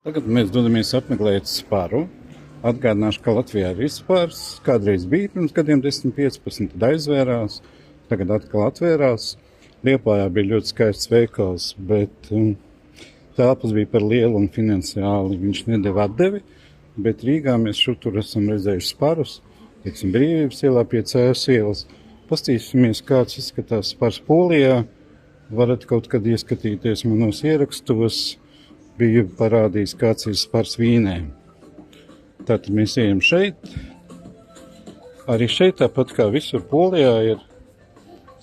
Tagad mēs dodamies apmeklēt Sparu. Atgādināšu, ka Latvijā ir Spars. Kādreiz bija pirms gadiem 10-15, tad aizvērās. Tagad atkal atvērās. Liepājā bija ļoti skaists veikals, bet telpas bija par lielu un finansiāli viņš nedeva atdevi. Bet Rīgā mēs šur esam redzējuši Sparus. Tieksim, Brīvības ielā pie CS ielas. Pastīsimies, kāds izskatās Spars Polijā. Varat kaut kad ieskatīties manos ierakstos. Biju parādījis, kāds ir Spars Vīnē. Tātad mēs ejam šeit. Arī šeit, tāpat kā visur Polijā, ir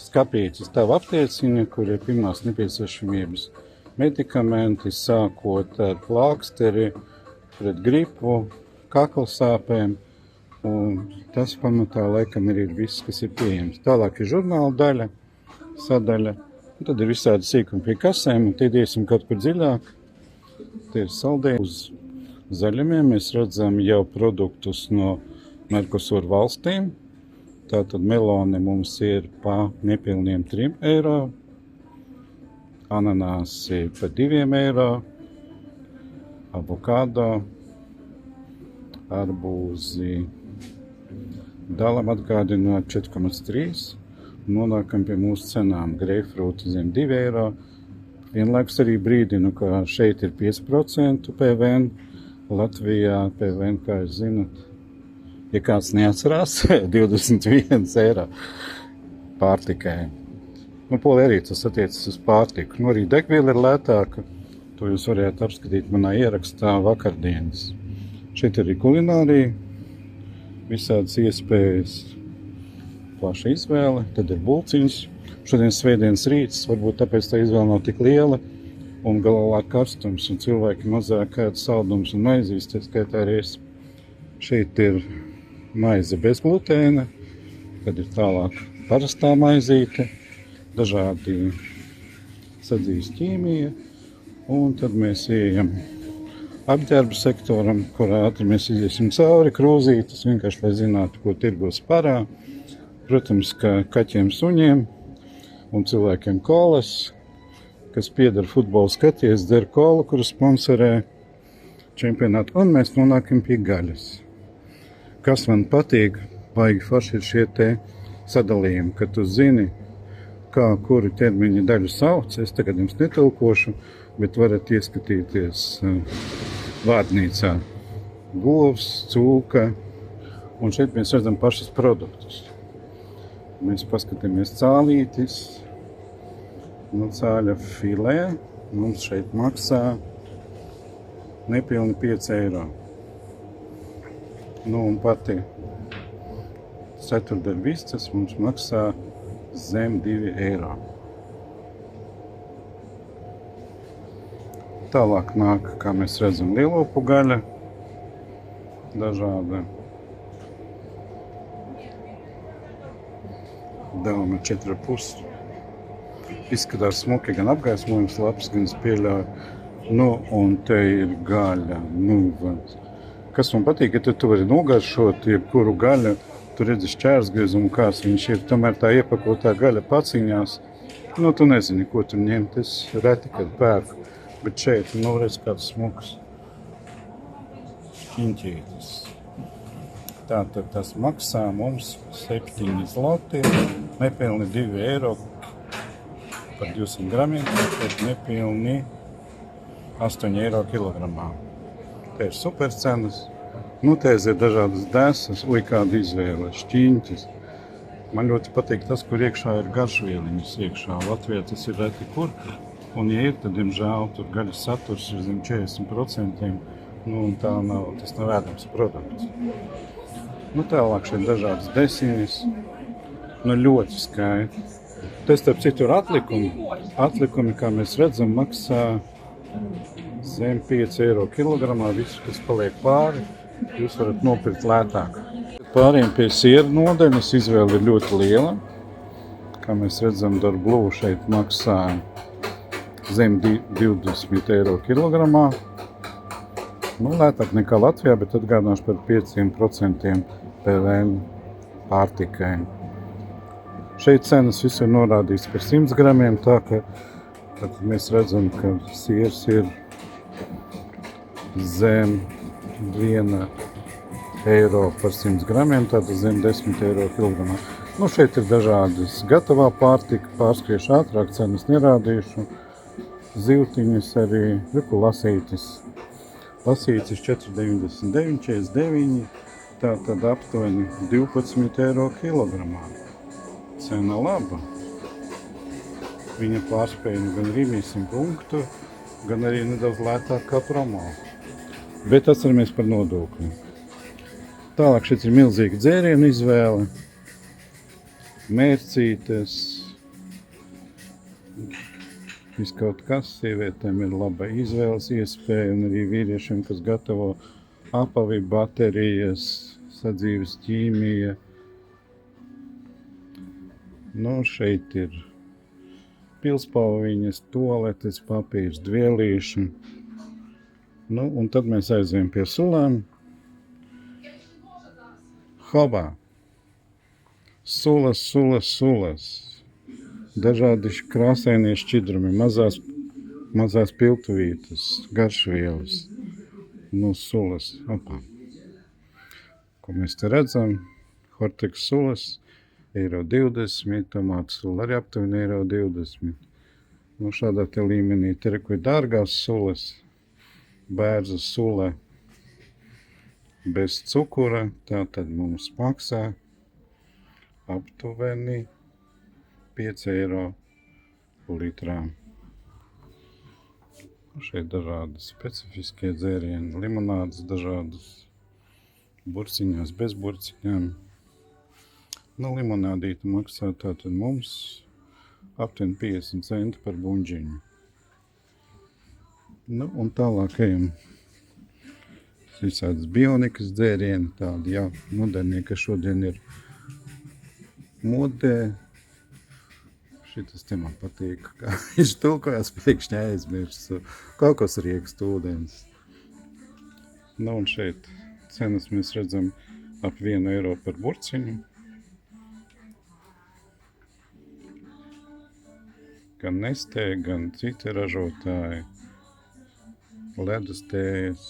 skapītis tava aptiecina, kur ir pirmās nepieciešamības medikamenti, sākot ar plāksteri pret gripu, kaklsāpēm. Un tas pamatā laikam ir viss, kas ir pieejams. Tālāk ir žurnāla daļa, sadaļa. Un tad ir visādi sīkumi pie kasēm, un tad iesim kaut kur dziļāk. Te ir saldējumi. Uz zaļumiem mēs redzam jau produktus no Mercosur valstīm. Tātad meloni mums ir pa nepilniem 3 eiro. Ananāsi pa 2 eiro. Avokado. Arbūzi. Dalam atgādinot 4,3. Nonākam pie mūsu cenām. Greifrūti zem 2 eiro. Vienlaikus arī brīdinu, ka šeit ir 5% PVN. Latvijā PVN, kā jūs zinat, ja kāds neatcerās, 21 eiro pārtikai. Polijā arī tas attiecas uz pārtiku. Arī degviela ir lētāka. To jūs varētu apskatīt manā ierakstā vakardienas. Šeit arī kulinārija, visādas iespējas, plaša izvēle, tad ir bulciņas. Šodien svētdienas rīts, varbūt tāpēc tā izvēle nav tik liela un galā karstums, un cilvēki mazāk ēd saldums un maizīs, tā skaitā arī es. Šeit ir maize bez glutēna, tad ir tālāk parastā maizīte, dažādi sadzīves ķīmija, un tad mēs ejam apģērba sektoram, kurā ātri mēs iesim cauri krūzītes, vienkārši lai zinātu, ko tirgo Sparā. Protams, ka kaķiem, suņiem un cilvēkiem kolas, kas pieder futbola skaties, der kolu, kuru sponsorē čempionātu. Un mēs nonākam pie gaļas. Kas man patīk, baigi forši ir šie te sadalījumi, ka tu zini, kā kuru ķermeņa daļu sauc. Es tagad jums netulkošu, bet varat ieskatīties vārnīcā. Govs, cūka, un šeit mēs redzam pašas produktus. Mēs paskatāmies cālītis, no cāļa filē, mums šeit maksā nepilni 5 eiro. Un pati ceturdaļa vistas mums maksā zem 2 eiro. Tālāk nāk, kā mēs redzam, lielopu gaļa, dažāda. Devama 4,5. Izskatās smuki, gan apgaismojums labs, gan es pieļauju. Un te ir gaļa. Kas man patīk, ka tu vari nogaršot jebkuru gaļu. Tu redzi šķērsgriezumu, kāds viņš ir. Tomēr tā iepakotā gaļa paciņās. Tu nezini, ko tu ņemt. Es reti, kad pērku. Bet šeit, redz kāds smuks šķiņķītis. Tātad tas maksā mums 7 zloti, nepilni 2 eiro par 200 gramiem, tātad nepilni 8 eiro kilogramā. Te ir super cenas. Tēs ir dažādas desas, kāda izvēle, šķiņķis. Man ļoti patīk tas, kur iekšā ir garšvieliņas iekšā. Latvijā tas ir reti kur. Un, ja ir, tad, diemžēl, tur gaļas saturs ir zem 40%. Tā nav, tas nav ēdams produkts. Tālāk šeit dažādas desiņas. Ļoti skaisti. Tas, starp citu, ir atlikumi. Atlikumi, kā mēs redzam, maksā zem 5 eiro kilogramā. Visu, kas paliek pāri, jūs varat nopirkt lētāk. Pāriem pie siera nodaļas izvēle ir ļoti liela. Kā mēs redzam, Darblū šeit maksā zem 20 eiro kilogramā. Lētāk nekā Latvijā, bet atgādināšu par 5% PVN pārtikai. Šeit cenas viss ir norādīts par 100 gramiem, tā ka mēs redzam, ka siers ir zem 1 eiro par 100 gramiem, tātad zem 10 eiro kilogramā. Nu, šeit ir dažādas gatavā pārtika, pārskriešu ātrāk, cenas nerādīšu. Zivtiņas arī, reku lasītis. Lasītis 4,99, 49, tātad aptuveni 12 eiro kilogramā. Cena laba. Viņa pārspēja gan arī 100 punktu, gan arī nedaudz lētāk kā promo. Bet atceramies par nodokļiem. Tālāk šeit ir milzīga dzērienu izvēle, mērcītes, viskaut kas, sievietēm ir laba izvēles iespēja un arī vīriešiem, kas gatavo apavi, baterijas, sadzīves ķīmija. Nu, šeit ir pilspalviņas, toaletes, papīrs, dvielīši. Nu, un tad mēs aizējam pie sulām. Hobā. Sulas, sulas, sulas. Dažādi krāsainie šķidrumi, mazās piltuvītes, garšvielas. Nu, sulas. Opā. Ko mēs te redzam? Horteks sulas, €1,20, tomātu sula arī aptuveni €1,20. Nu, šādā te līmenī te ir dārgās sulas, bērza sula bez cukura, tā tad mums maksā aptuveni 5 eiro litrā. Šeit dažādi specifiskie dzērieni, limonādes dažādas, burciņās, bez burciņām. Nu, limonādīte maksā tātad mums aptuveni 50 centi par buņģiņu. Nu, un tālāk ejam visādas bionikas dzērieni, tādi, jā, modernie, kas šodien ir modē. Šitas te man patīk, kā viņš tulkojās pēkšņi aizmirst, kokos riekstu ūdens. Nu, un šeit cenas mēs redzam ap 1 eiro par burciņu. Gan Nestē, gan citi ražotāji. Ledus tējas.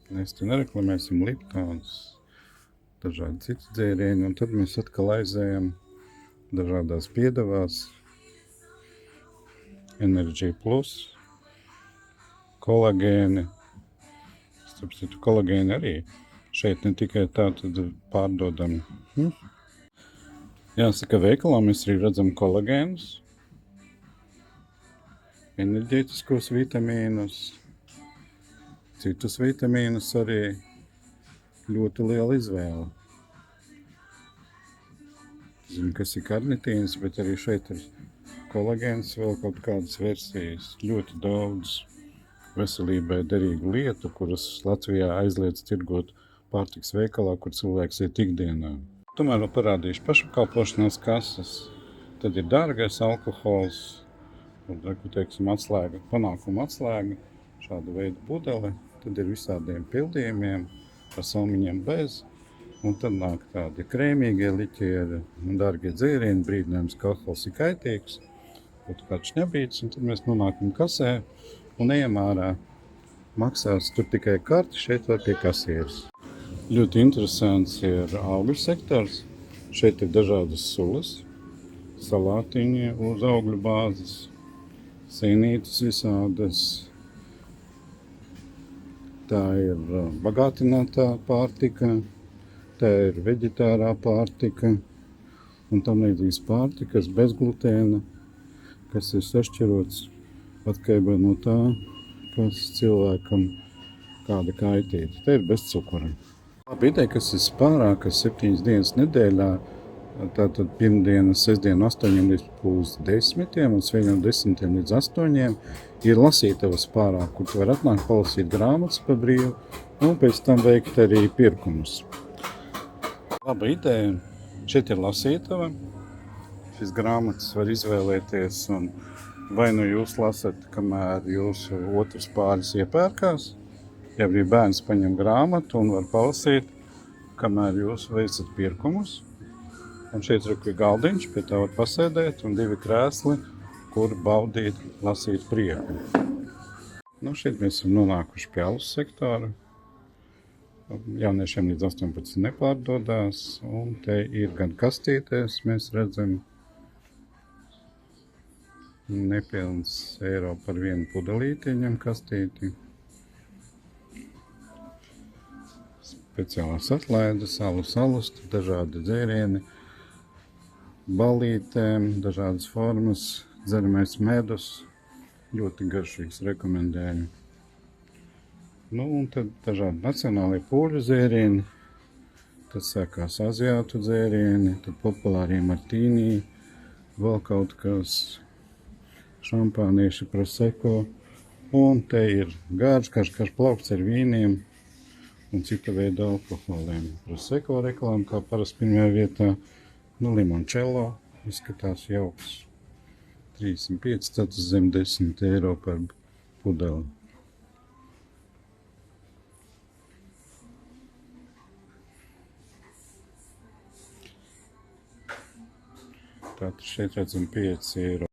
Nestē nereklamēsim, Liptons. Dažādi citi dzērieni, un tad mēs atkal aizējam dažādās piedevās. Energy Plus, kolagēni. Starp citu, kolagēni arī šeit ne tikai tā tad pārdodam. Jāsaka, veikalā mēs arī redzam kolagēnus, enerģētiskos vitamīnus, citus vitamīnus arī. Ļoti liela izvēle. Zinu, kas ir karnitīns, bet arī šeit ir kolagēns, vēl kaut kādas versijas. Ļoti daudz veselībai derīgu lietu, kuras Latvijā aizliedz tirgot pārtikas veikalā, kur cilvēks iet ikdienā. Tomēr vēl parādīšu pašapkalpošanās kases. Tad ir dārgais alkohols, un, teiksim, atslēga, panākuma atslēga, šāda veida pudele. Tad ir visādiem pildījumiem, ar salmiņiem bez, un tad nāk tādi krēmīgie liķieri un dārgie dzērieni, brīdinājums, ka alkohols ir kaitīgs, būtu kāds šņabīts, un tad mēs nonākam kasē un ejam ārā. Maksās tur tikai karti, šeit var pie kasieres. Ļoti interesants ir augļu sektors. Šeit ir dažādas sulas, salātiņi uz augļu bāzes, sēnītes visādas. Tā ir bagātinātā pārtika, tā ir veģetārā pārtika un tam līdzīgas pārtikas bez glutēna, kas ir sašķirots atkarībā no tā, kas cilvēkam kāda kaitīta. Te ir bez cukura. Labi ideja, kas ir spārā, kas 7 dienas nedēļā, tātad pirmdiena, sestdiena 8 līdz 10 un svētdien 10 līdz 8 ir lasītavas spārā, kur tu var atnākt palasīt grāmatas pa brīvu un pēc tam veikt arī pirkumus. Laba ideja. Šeit ir lasītava. Šis grāmatas var izvēlēties un vai nu jūs lasat, kamēr jūsu otrs pāris iepērkās, ja arī bērns paņem grāmatu un var palasīt, kamēr jūs veicat pirkumus. Un šeit ir galdiņš, pie tā var pasēdēt un 2 krēsli, jebkuru baudīt, lasīt prieku. Nu, šeit mēs esam nonākuši pie alus sektora. Jauniešiem līdz 18 nepārdodās, un te ir gan kastītēs, mēs redzam, nepilns eiro par vienu pudelīti ņem kastīti. Speciālās atlaides, alus, dažādi dzērieni, balītēm, dažādas formas, dzeramais medus, ļoti garšīgs, rekomendēju. Nu, un tad dažādi nacionālie poļu dzērieni, tad sākās aziātu dzērieni, tad populārie martīnī, vēl kaut kas, šampānieši, proseko, un te ir karš plaukts ar vīniem un cita veida alkoholiem. Proseko reklāma, kā parasti pirmajā vietā, nu, limoncello, izskatās jauks. 35, tad zem 10 eiro par pudeli. Tātad šeit redzam 5 eiro.